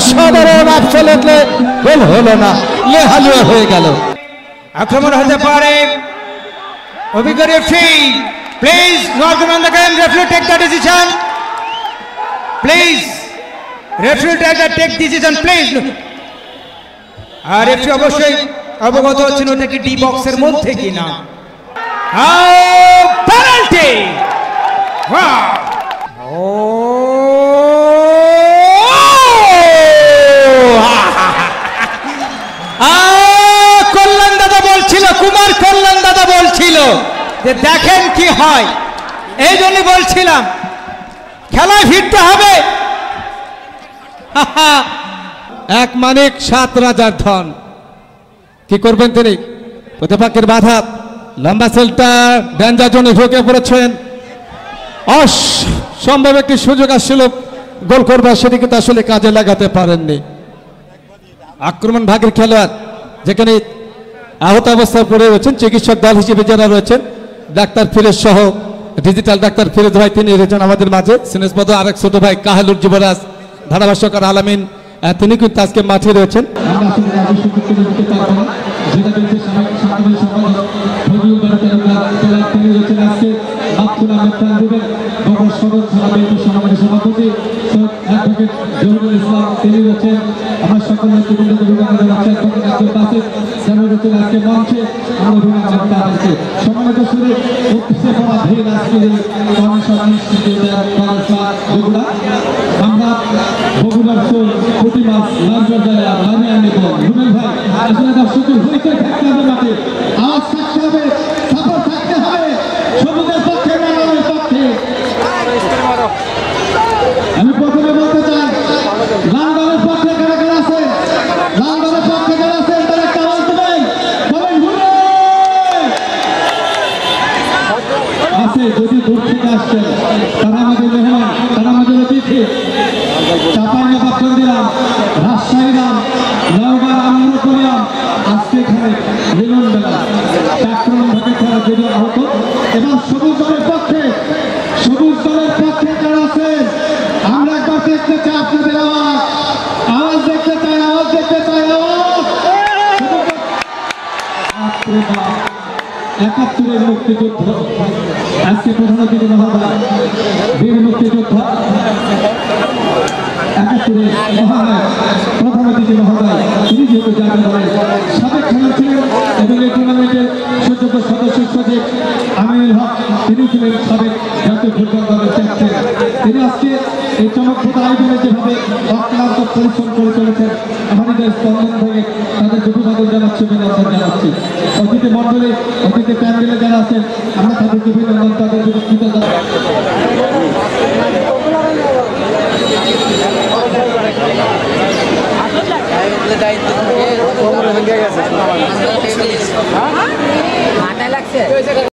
অসাধারণ অ্যাবসলিউটলি গোল হলো না, লেহালুয়া হয়ে গেল। আক্রমণ হতে পারে, অভিজ্ঞ referee please not on the game, referee take the decision please, referee take decision please. আর রেফারি অবশ্যই অবগত হচ্ছেন ওটা কি ডি বক্সের মধ্যে কিনা। পেনাল্টি, কল্যাণ দাদা বলছিল, কুমার কল্যাণ দাদা বলছিল যে দেখেন কি হয়, এই জন্য বলছিলাম খেলায় ফিরতে হবে। এক মানিক 7 রাজার ধন, কি করবেন তিনি? প্রতিপক্ষের বাধা, লম্বা সেলটা ডেঞ্জার জোনে ঢুকে পড়েছেন, অসম্ভব একটি সুযোগ আসছিল গোল করবার, সেটি কিন্তু আসলে কাজে লাগাতে পারেননি। আক্রমণ ভাগের খেলোয়াড় যেখানে আহত অবস্থায় পড়ে রয়েছেন, চিকিৎসক দল হিসেবে যারা রয়েছেন, ডাক্তার ফিরোজ সহ ডিজিটাল ডাক্তার ফিরোজ ভাই তিনি রয়েছেন আমাদের মাঝে, সিনেসপদ আরেক ছোট ভাই কাহালুর যুবরাজ, ধারাভাষ্যকার আলামিন তিনি কিন্তু আজকে মাঠে রয়েছেন। আমি প্রথমে বলতে চাই লালবাগের পক্ষে কারা কারা আছে, লালবাগের পক্ষে কারা আছে তারা একটা আওয়াজ দেবেন, বলেন ঘুরে আছে। যদি দূর থেকে আসছেন তারা আমাদের মেহমান, তারা আমাদের অতিথি। চাপাইয়ে পক্ষ দিলাম, রাজশাহী নাম, নওগাঁ আমরা করিলাম, আজকে এখানে মিলন বেলা আক্রমণ ভাগে খেলা যদি আহত। এবং সবুজ দলের পক্ষে, সবুজ দলের পক্ষে যারা আছেন আমরা একবার দেখতে চাই আপনাদের আওয়াজ, আওয়াজ দেখতে চাই, আওয়াজ দেখতে চাই, আওয়াজ। 71 মুক্তিযুদ্ধ, আজকে প্রধান অতিথি মহোদয় বীর মুক্তিযোদ্ধা 71 প্রধান অতিথি মহোদয়, তিনি যেহেতু জানেন সাবেক খেলোয়াড় ছিলেন এবং এই টুর্নামেন্টের সুযোগ্য সদস্য সচিব আমিনুল হক, তিনি ছিলেন সাবেক জাতীয় ফুটবল দলের ক্যাপ্টেন। তিনি আজকে এই চমকপ্রদ আয়োজনে যেভাবে অক্লান্ত পরিশ্রম করে চলেছেন, আমাদের স্পন্দন থেকে তাদের অভিবাদন জানাচ্ছি, অভিনন্দন জানাচ্ছি। অতিথি মন্ডলী, অতিথি প্যান্ডেলে যারা আছেন আমরা তাদেরকে অভিনন্দন, তাদের কৃতজ্ঞতা। মাথায় লাগছে।